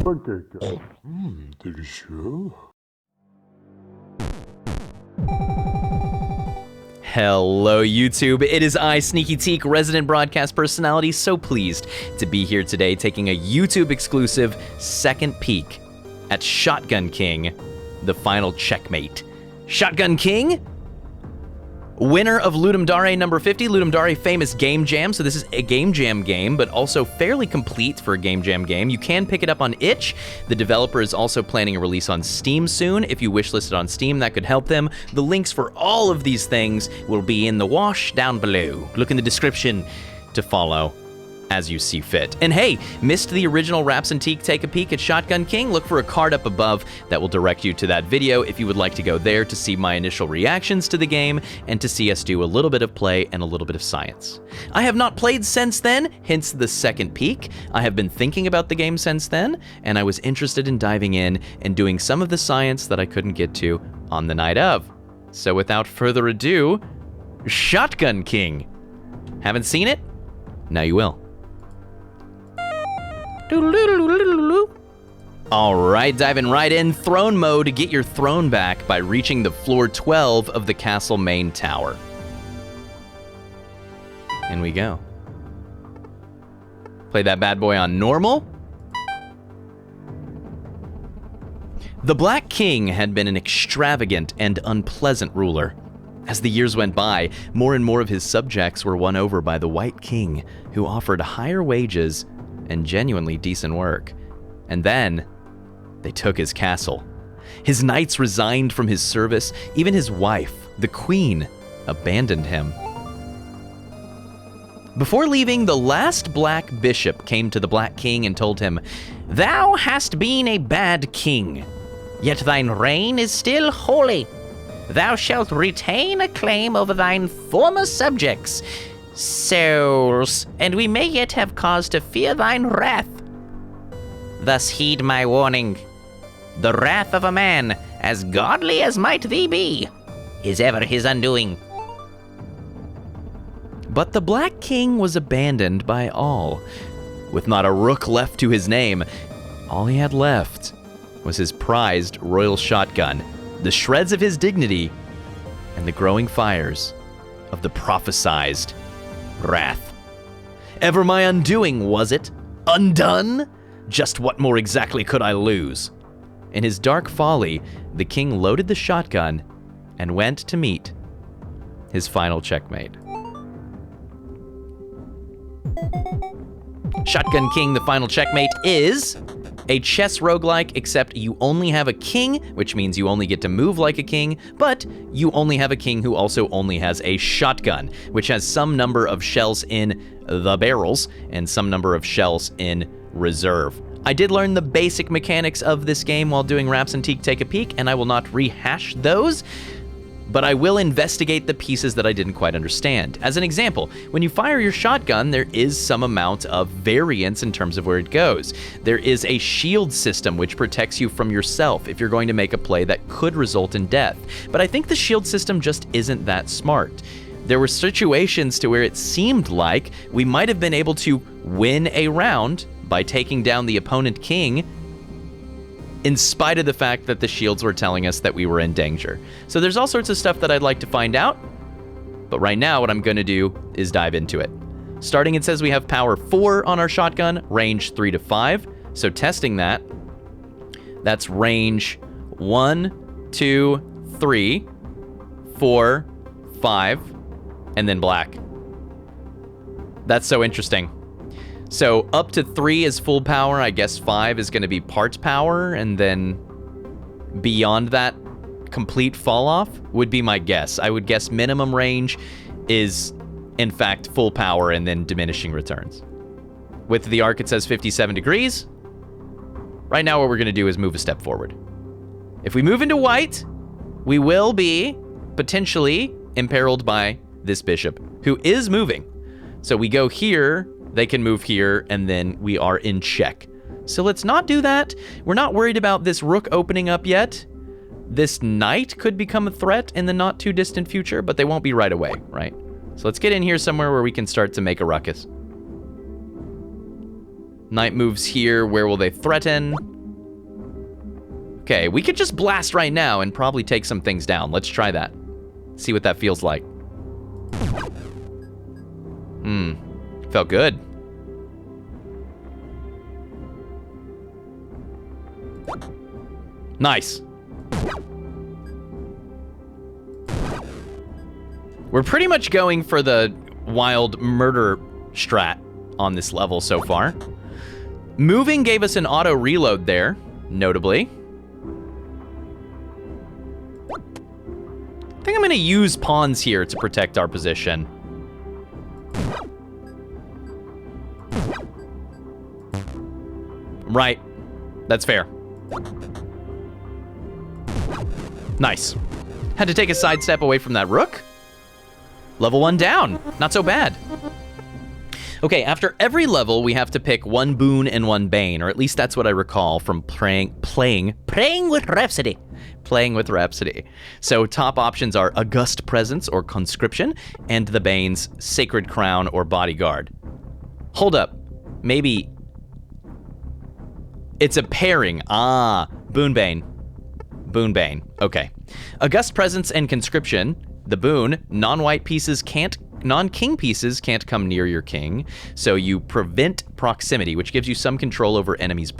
Panqueca. Delicieux. Hello, YouTube. It is I, sneakyteak, resident broadcast personality, so pleased to be here today taking a YouTube-exclusive second peek at Shotgun King, the final checkmate. Shotgun King, winner of Ludum Dare number 50, Ludum Dare famous game jam. So this is a game jam game, but also fairly complete for a game jam game. You can pick it up on itch. The developer is also planning a release on Steam soon. If you wishlist it on Steam, that could help them. The links for all of these things will be in the wash down below. Look in the description to follow as you see fit. And hey, missed the original Rhapsody take a peek at Shotgun King? Look for a card up above that will direct you to that video if you would like to go there to see my initial reactions to the game and to see us do a little bit of play and a little bit of science. I have not played since then, hence the second peek. I have been thinking about the game since then, and I was interested in diving in and doing some of the science that I couldn't get to on the night of. So without further ado, Shotgun King. Haven't seen it? Now you will. Alright, diving right in. Throne mode. Get your throne back by reaching the floor 12 of the castle main tower. In we go. Play that bad boy on normal. The Black King had been an extravagant and unpleasant ruler. As the years went by, more and more of his subjects were won over by the White King, who offered higher wages and genuinely decent work. And then, they took his castle. His knights resigned from his service. Even his wife, the queen, abandoned him. Before leaving, the last black bishop came to the Black King and told him, "Thou hast been a bad king, yet thine reign is still holy. Thou shalt retain a claim over thine former subjects' souls, and we may yet have cause to fear thine wrath. Thus heed my warning. The wrath of a man, as godly as might thee be, is ever his undoing." But the Black King was abandoned by all. With not a rook left to his name, all he had left was his prized royal shotgun, the shreds of his dignity, and the growing fires of the prophesized wrath. Ever my undoing, was it? Undone? Just what more exactly could I lose? In his dark folly, the king loaded the shotgun and went to meet his final checkmate. Shotgun King, the final checkmate, is a chess roguelike, except you only have a king, which means you only get to move like a king, but you only have a king who also only has a shotgun, which has some number of shells in the barrels and some number of shells in reserve. I did learn the basic mechanics of this game while doing Rhapsody take a peek, and I will not rehash those, but I will investigate the pieces that I didn't quite understand. As an example, when you fire your shotgun, there is some amount of variance in terms of where it goes. There is a shield system which protects you from yourself if you're going to make a play that could result in death. But I think the shield system just isn't that smart. There were situations to where it seemed like we might have been able to win a round by taking down the opponent king, in spite of the fact that the shields were telling us that we were in danger. So there's all sorts of stuff that I'd like to find out, but right now what I'm going to do is dive into it. Starting, it says we have power 4 on our shotgun, range 3 to 5. So testing that, that's range 1, 2, 3, 4, 5, and then black. That's so interesting. So up to 3 is full power. I guess 5 is going to be part power, and then beyond that, complete fall off would be my guess. I would guess minimum range is, in fact, full power and then diminishing returns. With the arc, it says 57 degrees. Right now, what we're going to do is move a step forward. If we move into white, we will be potentially imperiled by this bishop, who is moving. So we go here, they can move here, and then we are in check. So let's not do that. We're not worried about this rook opening up yet. This knight could become a threat in the not too distant future, but they won't be right away, right? So let's get in here somewhere where we can start to make a ruckus. Knight moves here. Where will they threaten? Okay, we could just blast right now and probably take some things down. Let's try that. See what that feels like. Felt good. Nice. We're pretty much going for the wild murder strat on this level so far. Moving gave us an auto reload there, notably. I think I'm gonna use pawns here to protect our position. Right, that's fair. Nice. Had to take a sidestep away from that rook. Level 1 down, not so bad. Okay, after every level, we have to pick one boon and one bane, or at least that's what I recall from playing with Rhapsody. Playing with Rhapsody. So top options are August Presence or Conscription, and the banes Sacred Crown or Bodyguard. Hold up, maybe it's a pairing. Ah, boon bane. Boon bane, okay. August Presence and Conscription, the boon, non-white pieces can't non-king pieces can't come near your king, so you prevent proximity, which gives you some control over enemies'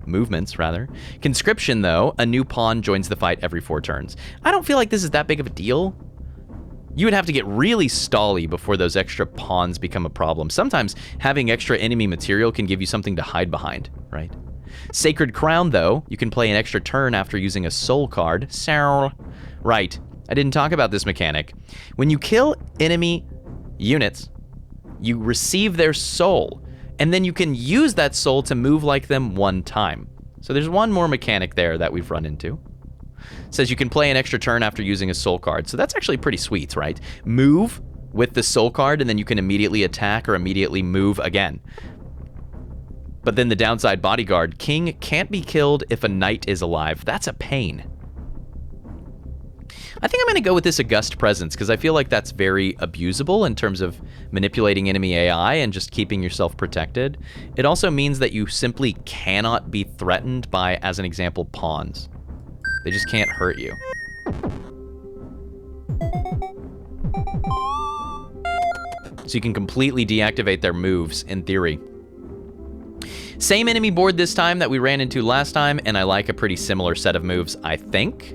movements, rather. Conscription, though, a new pawn joins the fight every 4 turns. I don't feel like this is that big of a deal. You would have to get really stally before those extra pawns become a problem. Sometimes having extra enemy material can give you something to hide behind, right? Sacred Crown, though, you can play an extra turn after using a soul card. Soul. Right. I didn't talk about this mechanic. When you kill enemy units, you receive their soul, and then you can use that soul to move like them 1 time. So there's one more mechanic there that we've run into. It says you can play an extra turn after using a soul card. So that's actually pretty sweet, right? Move with the soul card, and then you can immediately attack or immediately move again. But then the downside, Bodyguard, king can't be killed if a knight is alive. That's a pain. I think I'm going to go with this August Presence because I feel like that's very abusable in terms of manipulating enemy AI and just keeping yourself protected. It also means that you simply cannot be threatened by, as an example, pawns. They just can't hurt you. So you can completely deactivate their moves, in theory. Same enemy board this time that we ran into last time, and I like a pretty similar set of moves, I think.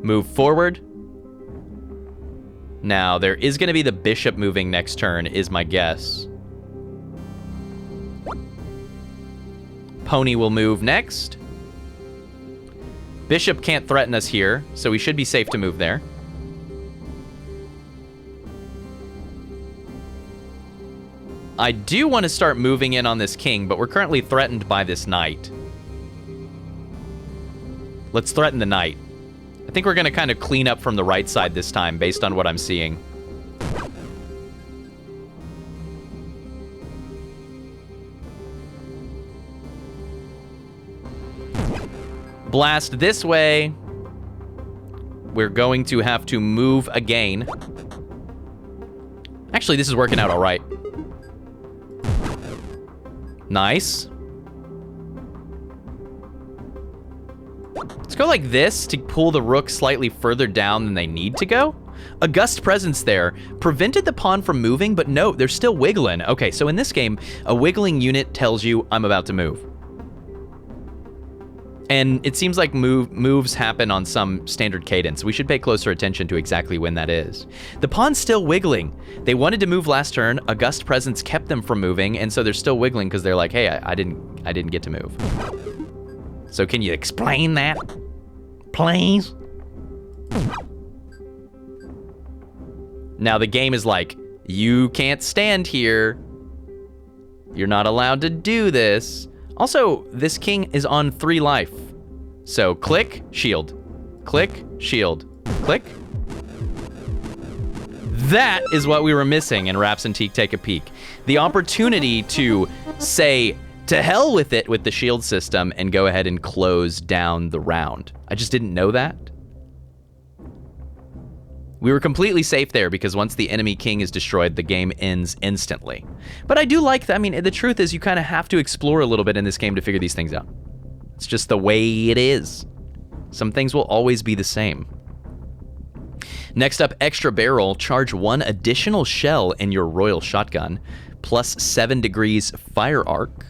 Move forward. Now, there is going to be the bishop moving next turn, is my guess. Pony will move next. Bishop can't threaten us here, so we should be safe to move there. I do want to start moving in on this king, but we're currently threatened by this knight. Let's threaten the knight. I think we're going to kind of clean up from the right side this time, based on what I'm seeing. Blast this way. We're going to have to move again. Actually, this is working out all right. Nice. Let's go like this to pull the rook slightly further down than they need to go. August Presence there prevented the pawn from moving, but no, they're still wiggling. Okay, so in this game, a wiggling unit tells you I'm about to move. And it seems like moves happen on some standard cadence. We should pay closer attention to exactly when that is. The pawn's still wiggling. They wanted to move last turn. August Presence kept them from moving, and so they're still wiggling because they're like, hey, I didn't get to move. So can you explain that, please? Now the game is like, you can't stand here. You're not allowed to do this. Also, this king is on 3 life. So click, shield. Click, shield. Click. That is what we were missing in Rhapsody Take a Peek. The opportunity to say, to hell with it with the shield system and go ahead and close down the round. I just didn't know that. We were completely safe there because once the enemy king is destroyed, the game ends instantly. But I do like that. I mean, the truth is you kind of have to explore a little bit in this game to figure these things out. It's just the way it is. Some things will always be the same. Next up, extra barrel. Charge 1 additional shell in your royal shotgun, plus 7 degrees fire arc.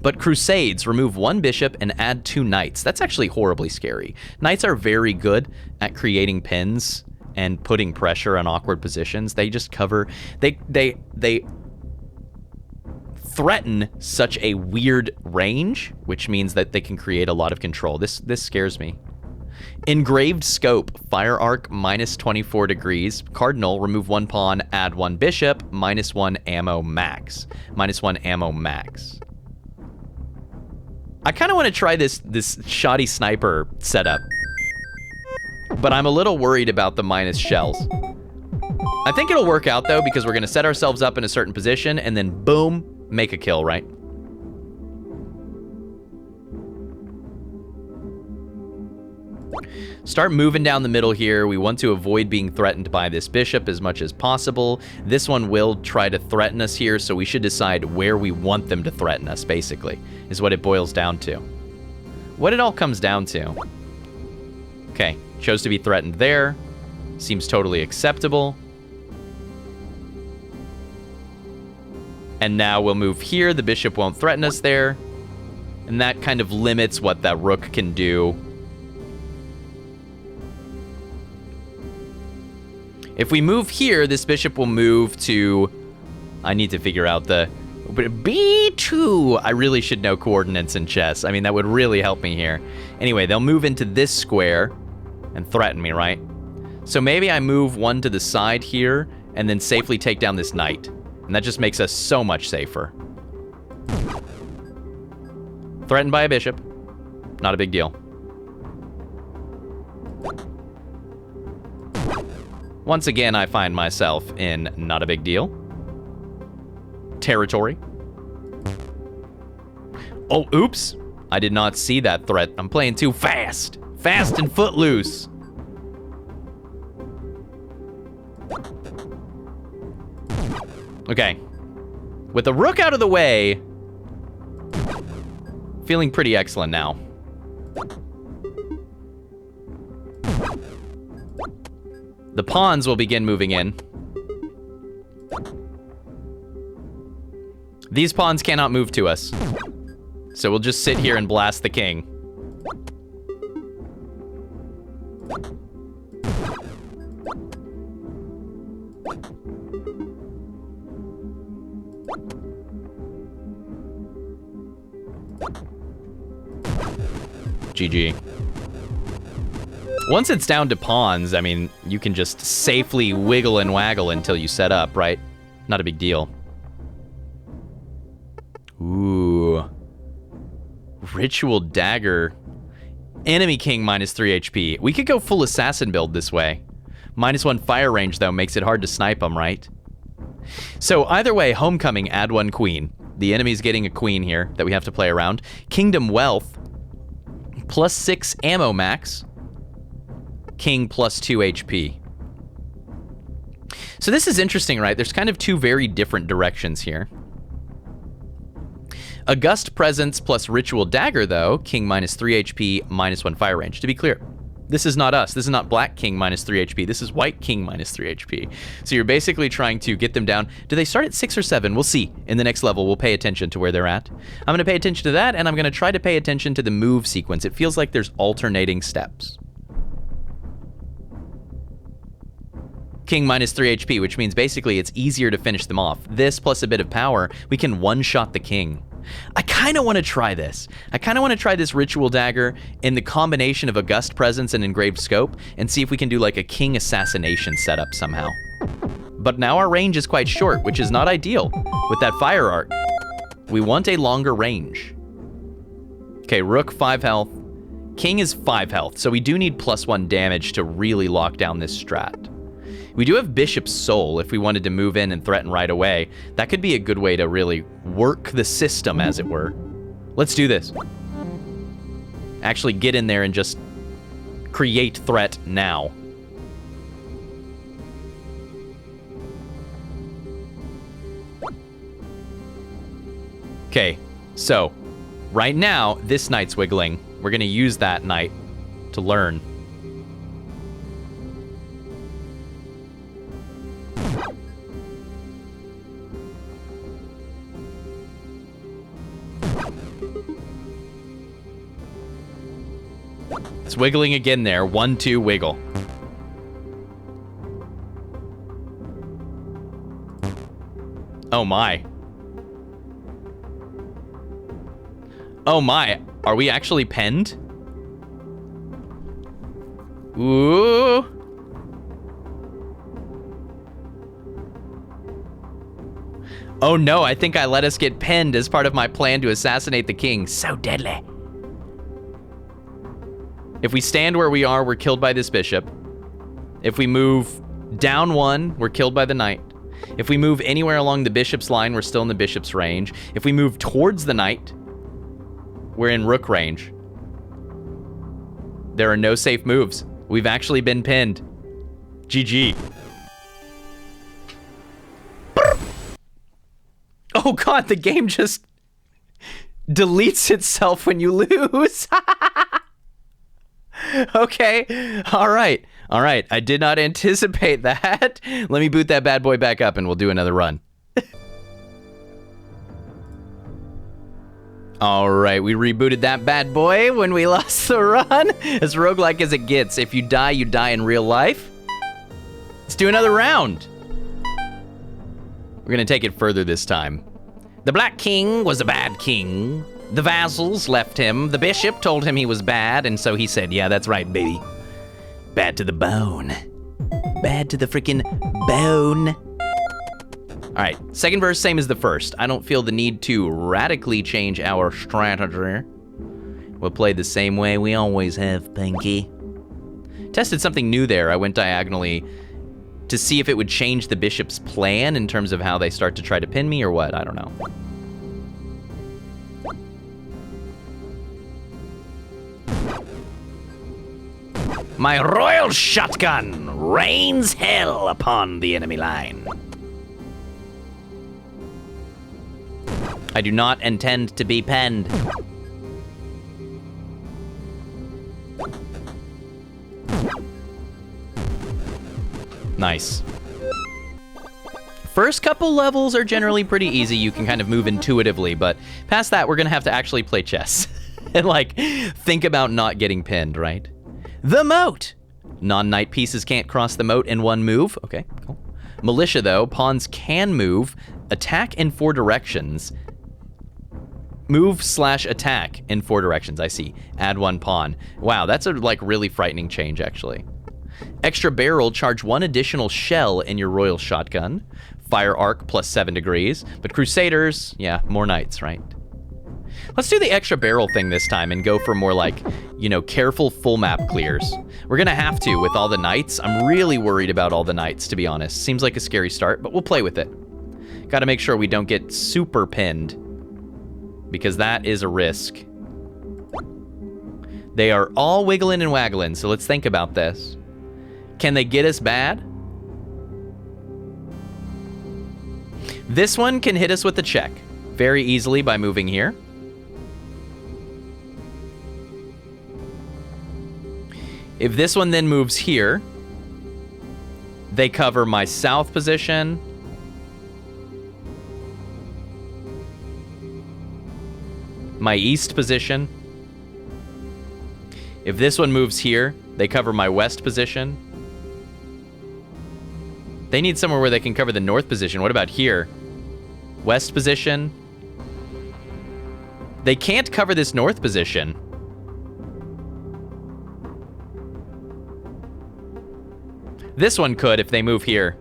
But crusades, remove 1 bishop and add 2 knights. That's actually horribly scary. Knights are very good at creating pins and putting pressure on awkward positions. They just cover, they threaten such a weird range, which means that they can create a lot of control. This scares me. Engraved scope, fire arc minus 24 degrees. Cardinal, remove 1 pawn, add 1 bishop, minus 1 ammo max. Minus 1 ammo max. I kind of want to try this shoddy sniper setup, but I'm a little worried about the minus shells. I think it'll work out though, because we're going to set ourselves up in a certain position and then boom, make a kill, right? Start moving down the middle here. We want to avoid being threatened by this bishop as much as possible. This one will try to threaten us here, so we should decide where we want them to threaten us, basically, is what it boils down to. What it all comes down to. Okay, chose to be threatened there. Seems totally acceptable. And now we'll move here. The bishop won't threaten us there. And that kind of limits what that rook can do. If we move here, this bishop will move to... I need to figure out the... B2! I really should know coordinates in chess. I mean, that would really help me here. Anyway, they'll move into this square and threaten me, right? So maybe I move 1 to the side here and then safely take down this knight. And that just makes us so much safer. Threatened by a bishop. Not a big deal. Once again, I find myself in not a big deal territory. Oh, oops. I did not see that threat. I'm playing too fast. Fast and footloose. Okay. With the rook out of the way, feeling pretty excellent now. The pawns will begin moving in. These pawns cannot move to us. So we'll just sit here and blast the king. GG. Once it's down to pawns, I mean, you can just safely wiggle and waggle until you set up, right? Not a big deal. Ooh. Ritual dagger. Enemy king minus 3 HP. We could go full assassin build this way. Minus 1 fire range, though, makes it hard to snipe them, right? So either way, homecoming, add 1 queen. The enemy's getting a queen here that we have to play around. Kingdom wealth. Plus 6 ammo max. King plus 2 HP. So this is interesting, right? There's kind of 2 very different directions here. August Presence plus Ritual Dagger, though. King minus 3 HP, minus 1 fire range. To be clear, this is not us. This is not Black King minus 3 HP. This is White King minus 3 HP. So you're basically trying to get them down. Do they start at 6 or 7? We'll see. In the next level, we'll pay attention to where they're at. I'm going to pay attention to that, and I'm going to try to pay attention to the move sequence. It feels like there's alternating steps. King minus 3 HP, which means basically it's easier to finish them off. This plus a bit of power, we can one-shot the king. I kind of want to try this. I kind of want to try this Ritual Dagger in the combination of August Presence and Engraved Scope and see if we can do like a king assassination setup somehow. But now our range is quite short, which is not ideal with that fire arc. We want a longer range. Okay, Rook 5 health. King is 5 health, so we do need +1 damage to really lock down this strat. We do have Bishop's Soul if we wanted to move in and threaten right away. That could be a good way to really work the system, as it were. Let's do this. Actually get in there and just create threat now. Okay, so Right now, this knight's wiggling. We're going to use that knight to learn. It's wiggling again there. 1, 2, wiggle. Oh my. Oh my. Are we actually penned? Ooh. Oh no, I think I let us get penned as part of my plan to assassinate the king. So deadly. If we stand where we are, we're killed by this bishop. If we move down 1, we're killed by the knight. If we move anywhere along the bishop's line, we're still in the bishop's range. If we move towards the knight, we're in rook range. There are no safe moves. We've actually been pinned. GG. Oh god, the game just deletes itself when you lose. Okay, all right. I did not anticipate that. Let me boot that bad boy back up and we'll do another run. All right, we rebooted that bad boy when we lost the run. As roguelike as it gets. If you die in real life. Let's do another round. We're gonna take it further this time. The Black King was a bad king. The vassals left him. The bishop told him he was bad, and so he said, yeah, that's right, baby. Bad to the bone. Bad to the freaking bone. All right, second verse, same as the first. I don't feel the need to radically change our strategy. We'll play the same way we always have, Pinky. Tested something new there. I went diagonally to see if it would change the bishop's plan in terms of how they start to try to pin me or what. I don't know. My royal shotgun rains hell upon the enemy line. I do not intend to be penned. Nice. First couple levels are generally pretty easy. You can kind of move intuitively, but past that, we're gonna have to actually play chess. And like, think about not getting pinned, right? The moat! Non-knight pieces can't cross the moat in one move. Okay, cool. Militia, though, pawns can move, attack in 4 directions. Move/attack in 4 directions, I see. Add 1 pawn. Wow, that's a like really frightening change, actually. Extra barrel, charge 1 additional shell in your royal shotgun. Fire arc plus 7 degrees. But Crusaders, yeah, more knights, right? Let's do the extra barrel thing this time and go for more like, you know, careful full map clears. We're gonna have to with all the knights. I'm really worried about all the knights, to be honest. Seems like a scary start, but we'll play with it. Gotta make sure we don't get super pinned, because that is a risk. They are all wiggling and waggling, so let's think about this. Can they get us bad? This one can hit us with a check very easily by moving here. If this one then moves here, they cover my south position. My east position. If this one moves here, they cover my west position. They need somewhere where they can cover the north position. What about here? West position. They can't cover this north position. This one could if they move here.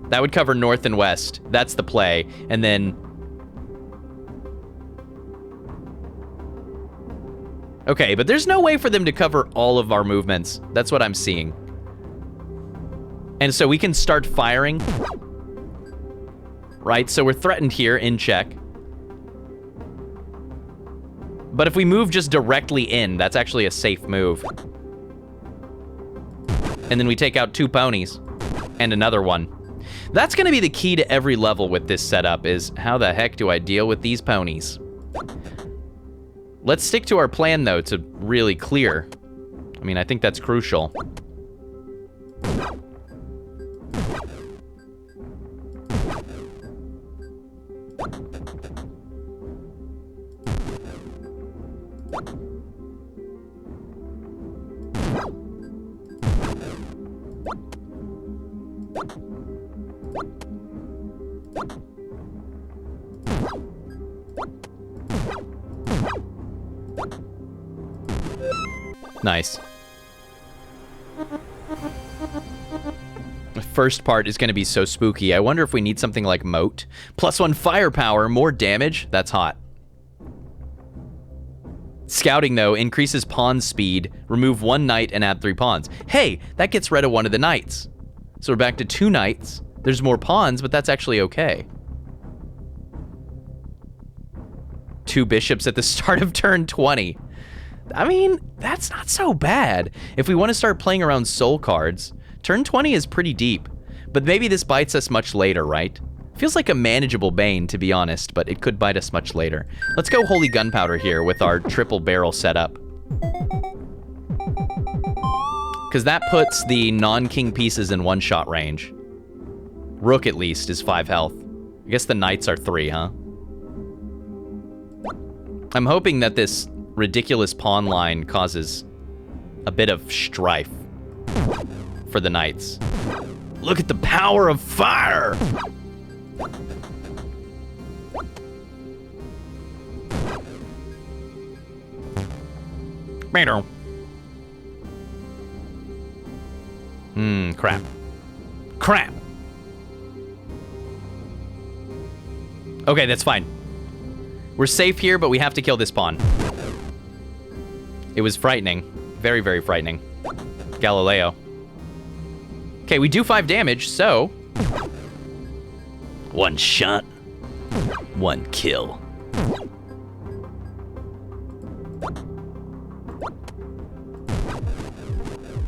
That would cover north and west. That's the play. And then... Okay, but there's no way for them to cover all of our movements. That's what I'm seeing. And so we can start firing. Right, so we're threatened here in check. But if we move just directly in, that's actually a safe move. And then we take out 2 ponies and another one. That's gonna be the key to every level with this setup is how the heck do I deal with these ponies? Let's stick to our plan, though, to really clear. I mean, I think that's crucial. Nice. The first part is going to be so spooky. I wonder if we need something like Moat. +1 firepower, more damage. That's hot. Scouting, though, increases pawn speed. Remove 1 knight and add 3 pawns. Hey, that gets rid of one of the knights. So we're back to 2 knights. There's more pawns, but that's actually okay. 2 bishops at the start of turn 20. I mean, that's not so bad. If we want to start playing around soul cards, turn 20 is pretty deep. But maybe this bites us much later, right? Feels like a manageable bane, to be honest, but it could bite us much later. Let's go Holy Gunpowder here with our triple barrel setup. Because that puts the non-king pieces in one-shot range. Rook, at least, is 5 health. I guess the knights are 3, huh? I'm hoping that this ridiculous pawn line causes a bit of strife for the knights. Look at the power of fire! Crap. Crap! Okay, that's fine. We're safe here, but we have to kill this pawn. It was frightening. Very, very frightening. Galileo. Okay, we do 5 damage, so... 1 shot. 1 kill.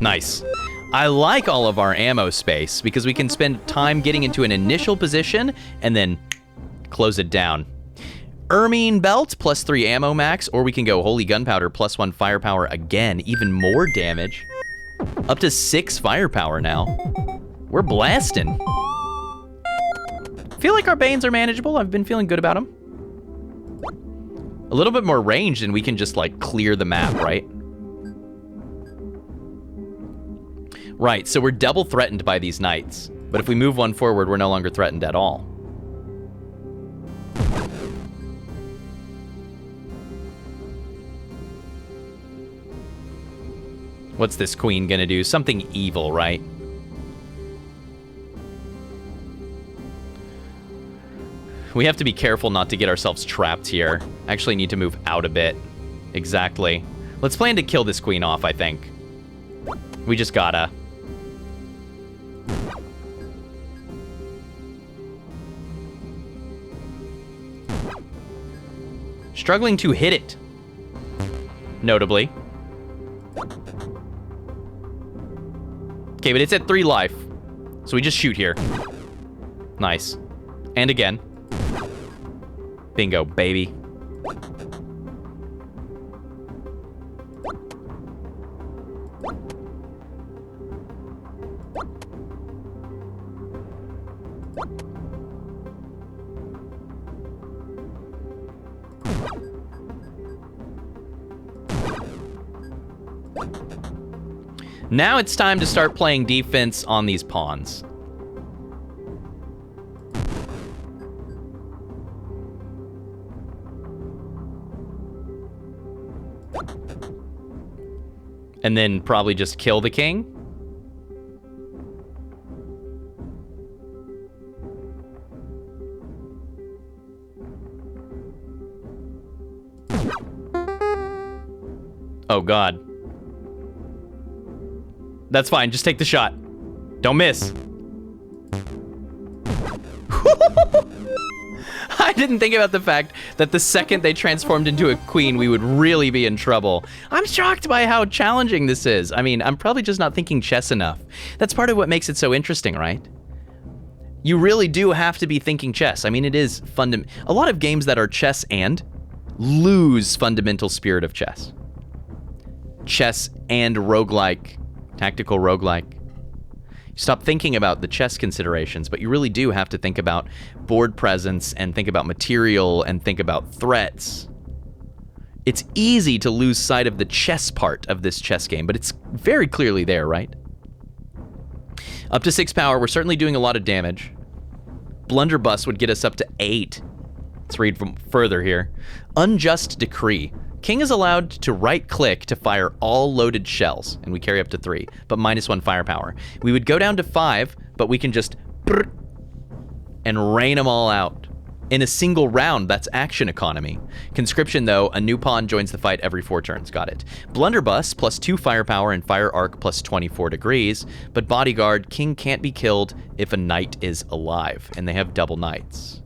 Nice. I like all of our ammo space because we can spend time getting into an initial position and then close it down. Ermine Belt, +3 ammo max, or we can go Holy Gunpowder, +1 firepower again, even more damage. Up to 6 firepower now. We're blasting. Feel like our Banes are manageable. I've been feeling good about them. A little bit more range and we can just like clear the map, right? Right, so we're double threatened by these knights. But if we move 1 forward, we're no longer threatened at all. What's this queen gonna do? Something evil, right? We have to be careful not to get ourselves trapped here. Actually need to move out a bit. Exactly. Let's plan to kill this queen off, I think. We just gotta. Struggling to hit it. Notably. Okay, but it's at 3 life. So we just shoot here. Nice. And again. Bingo, baby. Now it's time to start playing defense on these pawns. And then probably just kill the king. Oh, God. That's fine. Just take the shot. Don't miss. I didn't think about the fact that the second they transformed into a queen, we would really be in trouble. I'm shocked by how challenging this is. I mean, I'm probably just not thinking chess enough. That's part of what makes it so interesting, right? You really do have to be thinking chess. I mean, it is fundamental. A lot of games that are chess and lose fundamental spirit of chess. Chess and roguelike, tactical roguelike. You stop thinking about the chess considerations, but you really do have to think about board presence and think about material and think about threats. It's easy to lose sight of the chess part of this chess game, but it's very clearly there, right? Up to 6 power, we're certainly doing a lot of damage. Blunderbuss would get us up to 8. Let's read from further here. Unjust Decree. King is allowed to right-click to fire all loaded shells, and we carry up to 3, but -1 firepower. We would go down to 5, but we can just and rain them all out. In a single round, that's action economy. Conscription, though, a new pawn joins the fight every 4 turns. Got it. Blunderbuss, +2 firepower and fire arc +24 degrees. But bodyguard, king can't be killed if a knight is alive, and they have double knights.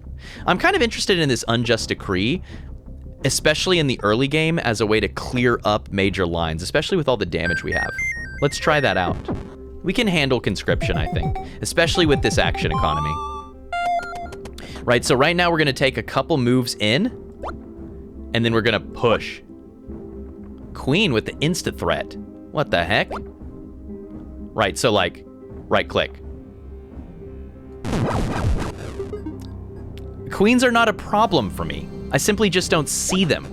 I'm kind of interested in this Unjust Decree, especially in the early game, as a way to clear up major lines, especially with all the damage we have. Let's try that out. We can handle conscription, I think, especially with this action economy. Right, so right now we're gonna take a couple moves in, and then we're gonna push. Queen with the insta threat. What the heck? Right, so like, right click. Queens are not a problem for me. I simply just don't see them.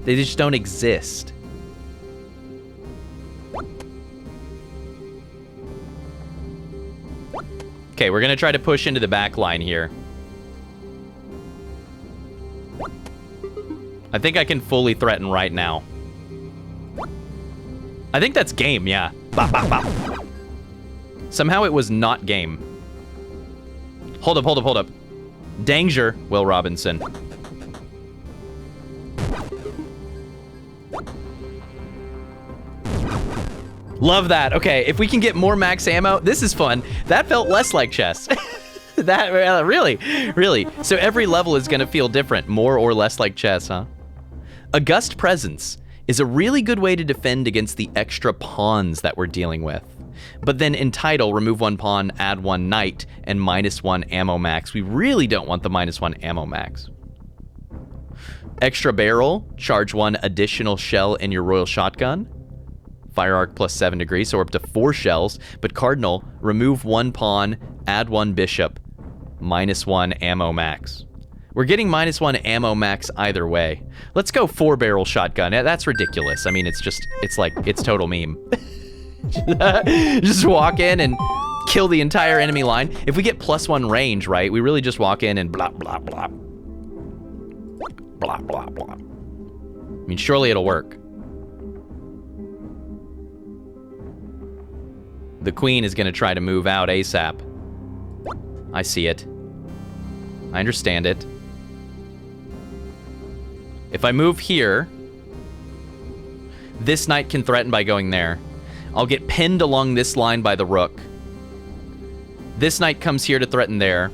They just don't exist. Okay, we're gonna try to push into the back line here. I think I can fully threaten right now. I think that's game, yeah. Bop, bop, bop. Somehow it was not game. Hold up, hold up, hold up. Danger, Will Robinson. Love that. Okay, if we can get more max ammo, this is fun. That felt less like chess. That, really. So every level is gonna feel different, more or less like chess, huh? August Presence is a really good way to defend against the extra pawns that we're dealing with. But then in title, remove 1 pawn, add 1 knight, and -1 ammo max. We really don't want the -1 ammo max. Extra barrel, charge 1 additional shell in your royal shotgun. Fire arc +7 degrees, so we're up to 4 shells. But cardinal, remove 1 pawn, add 1 bishop, -1 ammo max. We're getting -1 ammo max either way. Let's go 4-barrel shotgun. That's ridiculous. I mean, it's total meme. Just walk in and kill the entire enemy line. If we get +1 range, right, we really just walk in and blah, blah, blah. Blah, blah, blah. I mean, surely it'll work. The queen is gonna try to move out ASAP. I see it. I understand it. If I move here, this knight can threaten by going there. I'll get pinned along this line by the rook. This knight comes here to threaten there,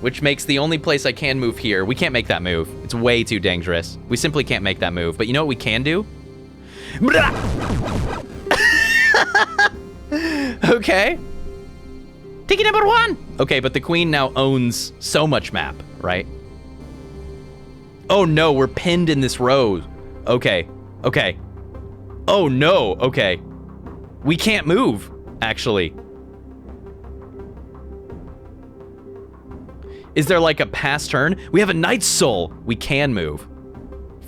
which makes the only place I can move here. We can't make that move. It's way too dangerous. We simply can't make that move. But you know what we can do? Okay. Ticket number 1. Okay, but the queen now owns so much map, right? Oh no, we're pinned in this row. Okay, okay. Oh no, okay. We can't move, actually. Is there like a pass turn? We have a knight's soul. We can move.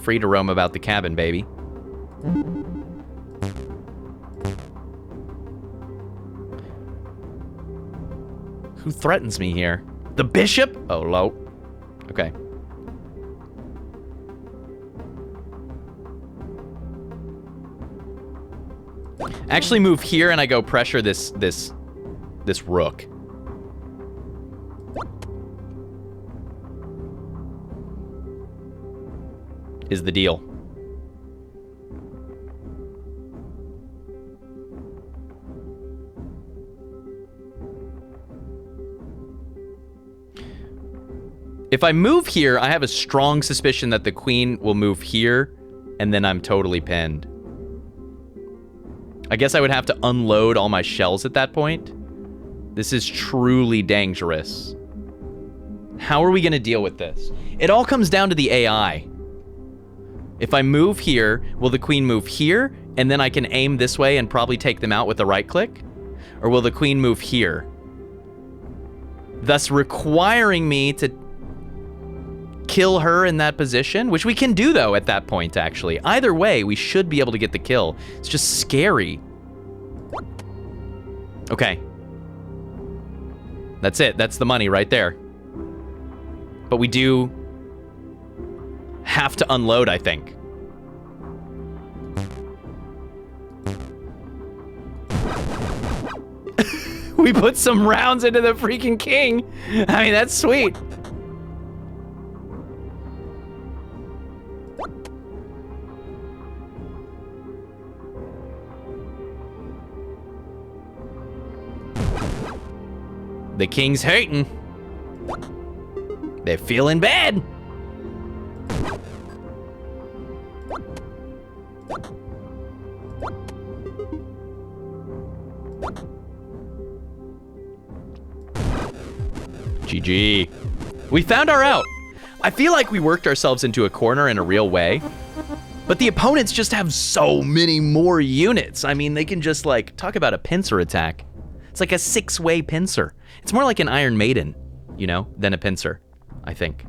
Free to roam about the cabin, baby. Who threatens me here? The bishop? Oh, low. Okay. Actually move here and I go pressure this rook. Is the deal. If I move here, I have a strong suspicion that the queen will move here, and then I'm totally pinned. I guess I would have to unload all my shells at that point. This is truly dangerous. How are we going to deal with this? It all comes down to the AI. If I move here, will the queen move here, and then I can aim this way and probably take them out with the right click? Or will the queen move here? Thus requiring me to kill her in that position, which we can do, though, at that point, actually. Either way, we should be able to get the kill. It's just scary. Okay. That's it. That's the money right there. But we do have to unload, I think. We put some rounds into the freaking king. I mean, that's sweet. The king's hurting. They're feeling bad. GG. We found our out. I feel like we worked ourselves into a corner in a real way, but the opponents just have so many more units. I mean, they can just like, talk about a pincer attack. It's like a 6-way pincer. It's more like an Iron Maiden, you know, than a pincer, I think.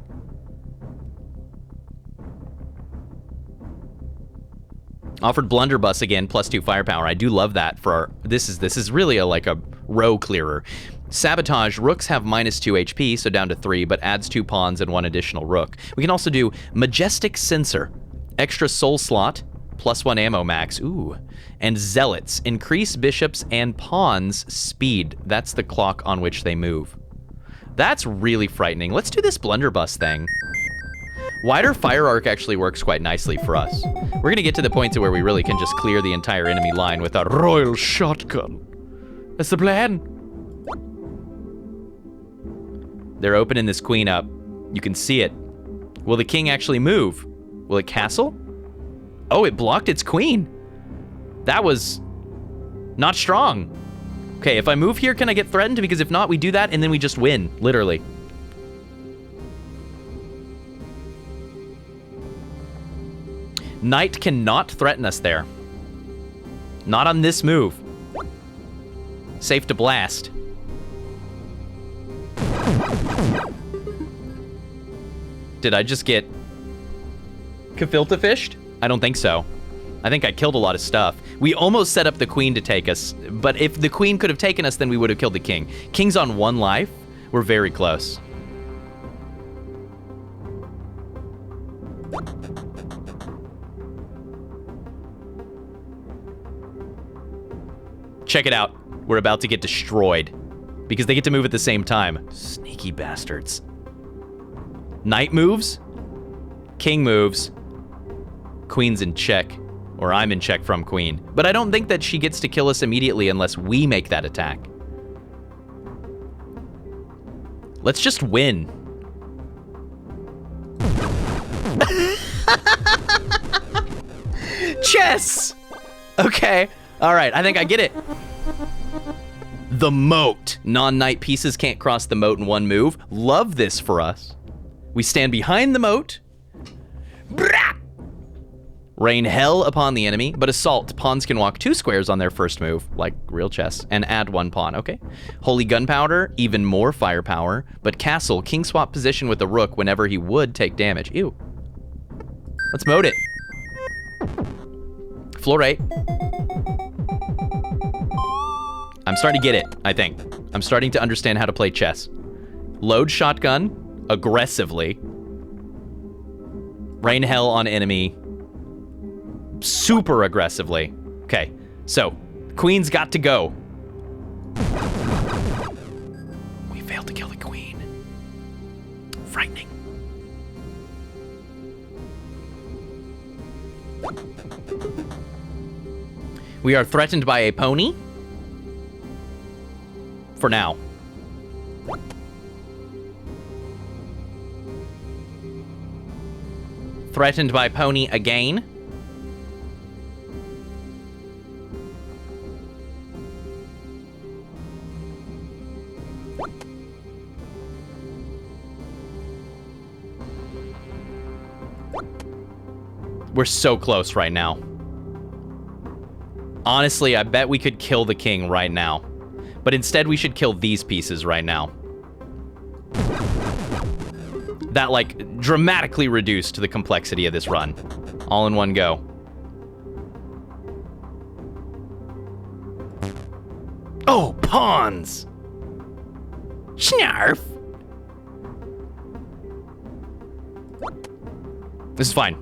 Offered blunderbuss again, +2 firepower. I do love that for our, this is really like a row clearer. Sabotage, rooks have -2 HP, so down to 3, but adds 2 pawns and 1 additional rook. We can also do Majestic Censer, extra soul slot, +1 ammo max, ooh. And Zealots, increase bishops and pawns speed. That's the clock on which they move. That's really frightening. Let's do this blunderbuss thing. Wider fire arc actually works quite nicely for us. We're gonna get to the point to where we really can just clear the entire enemy line with a royal shotgun. That's the plan. They're opening this queen up. You can see it. Will the king actually move? Will it castle? Oh, it blocked its queen. That was not strong. Okay, if I move here, can I get threatened? Because if not, we do that and then we just win, literally. Knight cannot threaten us there. Not on this move. Safe to blast. Did I just get gefilte fished? I don't think so. I think I killed a lot of stuff. We almost set up the queen to take us, but if the queen could have taken us, then we would have killed the king. King's on 1 life. We're very close. Check it out. We're about to get destroyed because they get to move at the same time. Sneaky bastards. Knight moves. King moves. Queen's in check. Or I'm in check from queen. But I don't think that she gets to kill us immediately unless we make that attack. Let's just win. Chess! Okay. All right, I think I get it. The moat. Non-knight pieces can't cross the moat in 1 move. Love this for us. We stand behind the moat. Brah! Rain hell upon the enemy, but assault. Pawns can walk 2 squares on their first move, like real chess, and add 1 pawn. Okay. Holy gunpowder, even more firepower, but castle, king swap position with the rook whenever he would take damage. Ew. Let's moat it. Floor 8. I'm starting to get it, I think. I'm starting to understand how to play chess. Load shotgun aggressively. Rain hell on enemy super aggressively. Okay, so queen's got to go. We failed to kill the queen. Frightening. We are threatened by a pony. For now. Threatened by pony again. We're so close right now. Honestly, I bet we could kill the king right now. But instead, we should kill these pieces right now. That, like, dramatically reduced the complexity of this run. All in one go. Oh, pawns! Snarf! This is fine.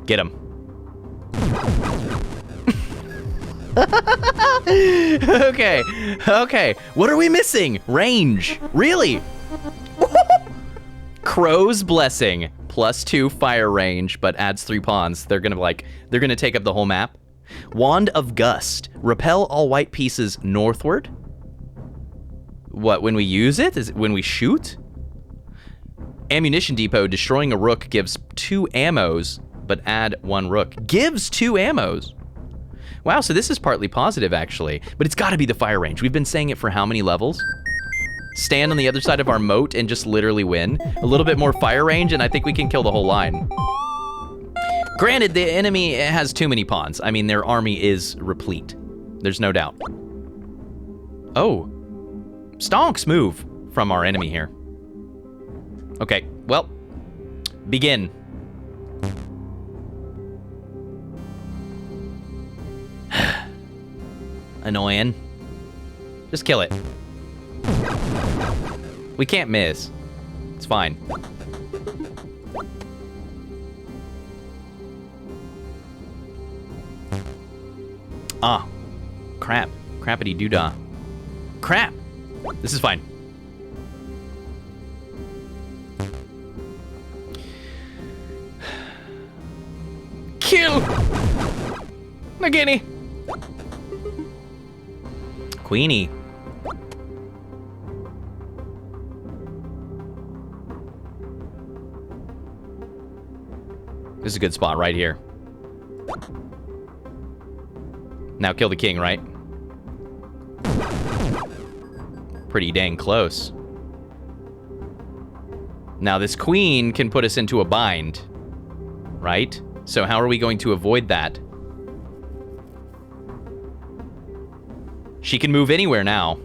Get him. Okay, okay. What are we missing? Range. Really? Crow's Blessing. +2 fire range, but adds 3 pawns. They're gonna take up the whole map. Wand of Gust. Repel all white pieces northward. What, when we use it? Is it when we shoot? Ammunition Depot. Destroying a rook gives 2 ammos, but add 1 rook. Gives 2 ammos. Wow, so this is partly positive, actually. But it's gotta be the fire range. We've been saying it for how many levels? Stand on the other side of our moat and just literally win. A little bit more fire range, and I think we can kill the whole line. Granted, the enemy has too many pawns. I mean, their army is replete. There's no doubt. Oh. Stonks move from our enemy here. Okay, well, begin. Annoying. Just kill it. We can't miss. It's fine. Ah. Crap. Crappity doodah. Crap! This is fine. Kill! Nagini! Queenie. This is a good spot right here. Now kill the king, right? Pretty dang close. Now this queen can put us into a bind, right? So how are we going to avoid that? She can move anywhere now.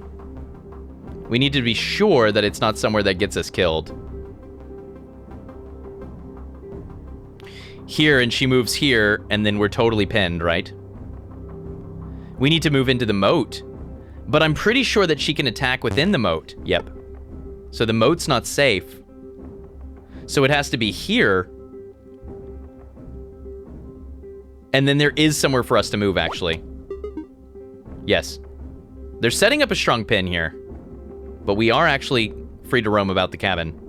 We need to be sure that it's not somewhere that gets us killed. Here, and she moves here, and then we're totally pinned, right? We need to move into the moat. But I'm pretty sure that she can attack within the moat. Yep. So the moat's not safe. So it has to be here. And then there is somewhere for us to move, actually. Yes. They're setting up a strong pin here. But we are actually free to roam about the cabin.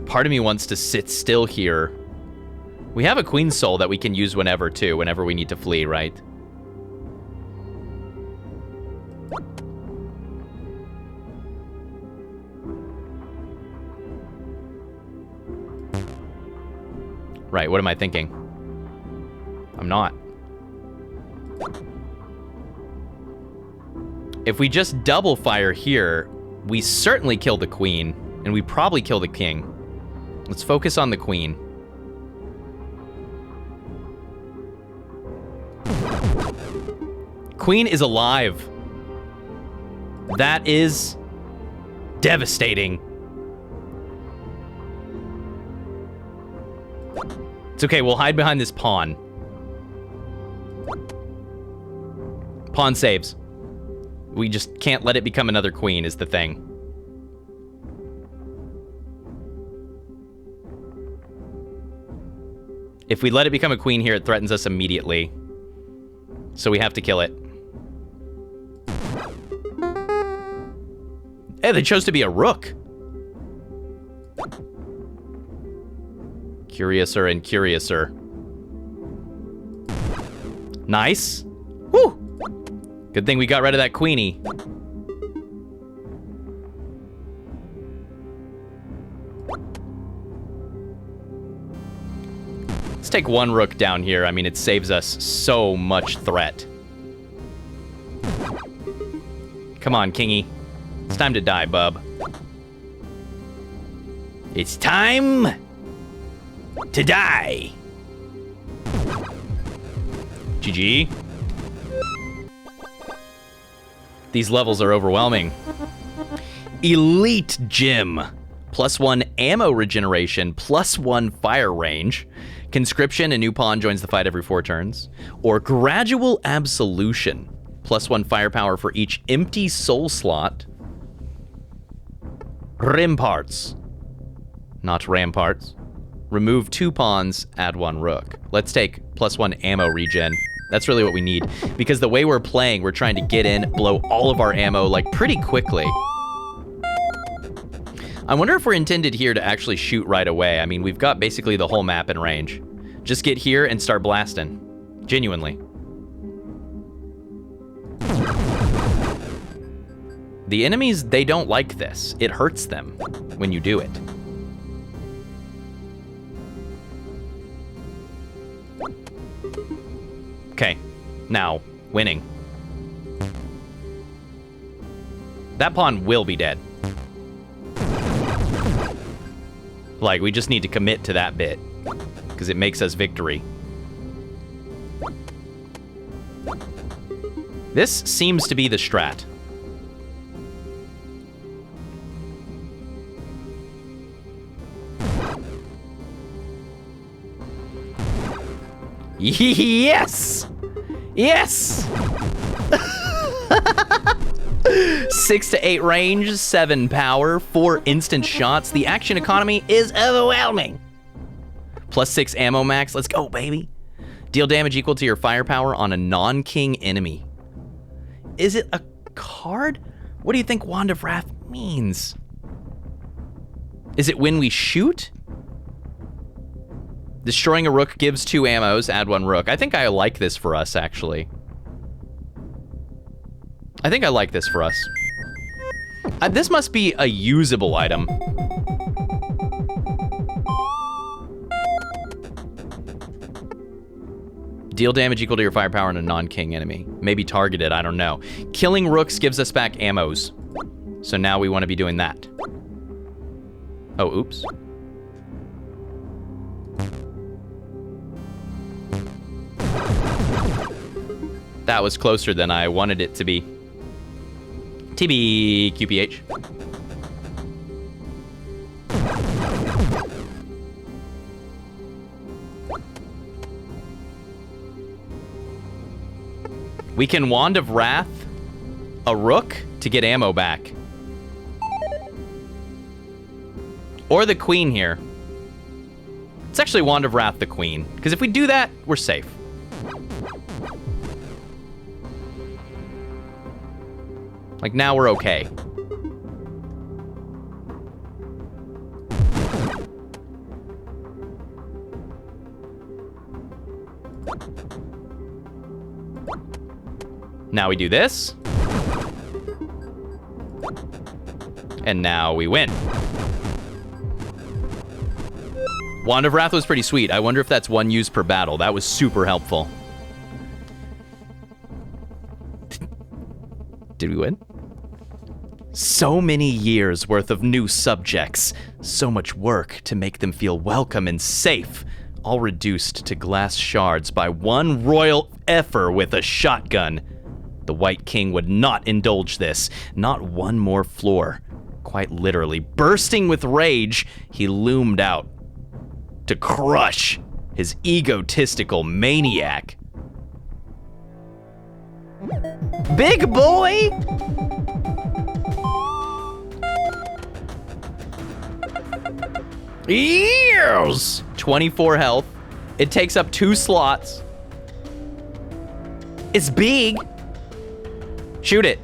Part of me wants to sit still here. We have a queen's soul that we can use whenever, too, whenever we need to flee, right? Right, what am I thinking? I'm not. If we just double fire here, we certainly kill the queen, and we probably kill the king. Let's focus on the queen. Queen is alive. That is devastating. It's okay, we'll hide behind this pawn. Pawn saves. We just can't let it become another queen is the thing. If we let it become a queen here, it threatens us immediately. So we have to kill it. Hey, they chose to be a rook. Curiouser and curiouser. Nice. Whew. Good thing we got rid of that queenie. Let's take one rook down here. I mean, it saves us so much threat. Come on, kingy. It's time to die, bub. It's time to die. GG. These levels are overwhelming. Elite Gym. +1 ammo regeneration, +1 fire range. Conscription, a new pawn joins the fight every 4 turns. Or Gradual Absolution. +1 firepower for each empty soul slot. Ramparts. Not ramparts. Remove 2 pawns, add 1 rook. Let's take +1 ammo regen. That's really what we need. Because the way we're playing, we're trying to get in, blow all of our ammo, like, pretty quickly. I wonder if we're intended here to actually shoot right away. I mean, we've got basically the whole map in range. Just get here and start blasting. Genuinely. The enemies, they don't like this. It hurts them when you do it. Okay, now, winning. That pawn will be dead. Like, we just need to commit to that bit, because it makes us victory. This seems to be the strat. Yes! Yes! 6 to 8 range, 7 power, 4 instant shots. The action economy is overwhelming. +6 ammo max. Let's go, baby. Deal damage equal to your firepower on a non-king enemy. Is it a card? What do you think Wand of Wrath means? Is it when we shoot? Destroying a rook gives 2 ammos, add 1 rook. I think I like this for us, actually. I think I like this for us. This must be a usable item. Deal damage equal to your firepower on a non-king enemy. Maybe targeted, I don't know. Killing rooks gives us back ammos. So now we want to be doing that. Oh, oops. That was closer than I wanted it to be. TB QPH. We can Wand of Wrath a rook to get ammo back. Or the queen here. It's actually Wand of Wrath the queen, because if we do that, we're safe. Like, now we're okay. Now we do this. And now we win. Wand of Wrath was pretty sweet. I wonder if that's 1 use per battle. That was super helpful. Did we win? So many years worth of new subjects. So much work to make them feel welcome and safe. All reduced to glass shards by 1 royal effer with a shotgun. The White King would not indulge this. Not 1 more floor. Quite literally, bursting with rage, he loomed out to crush his egotistical maniac. Big boy! Years! 24 health. It takes up 2 slots. It's big. Shoot it.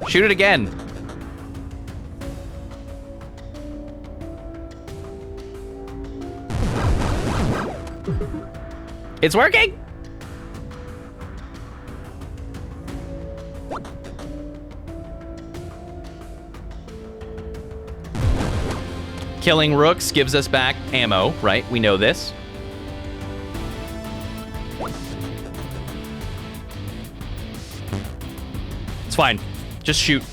Shoot it again. It's working! Killing rooks gives us back ammo, right? We know this. It's fine. Just shoot.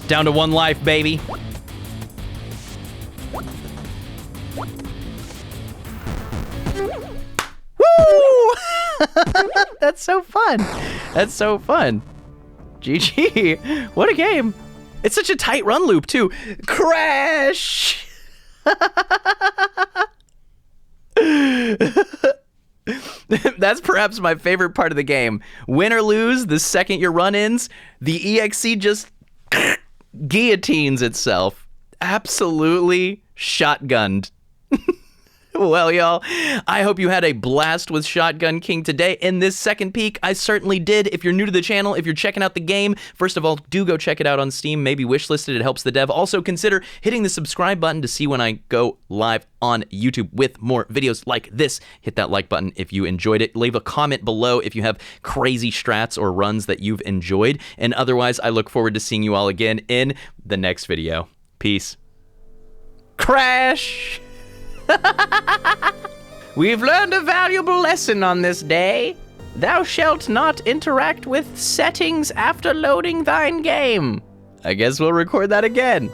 Down to 1 life, baby. Woo! That's so fun. That's so fun. GG. What a game. It's such a tight run loop, too. Crash! That's perhaps my favorite part of the game. Win or lose, the second your run ends, the EXC just guillotines itself. Absolutely shotgunned. Well, y'all, I hope you had a blast with Shotgun King today. In this second peek, I certainly did. If you're new to the channel, if you're checking out the game, first of all, do go check it out on Steam. Maybe wishlisted, it helps the dev. Also, consider hitting the subscribe button to see when I go live on YouTube with more videos like this. Hit that like button if you enjoyed it. Leave a comment below if you have crazy strats or runs that you've enjoyed. And otherwise, I look forward to seeing you all again in the next video. Peace. Crash! We've learned a valuable lesson on this day. Thou shalt not interact with settings after loading thine game. I guess we'll record that again.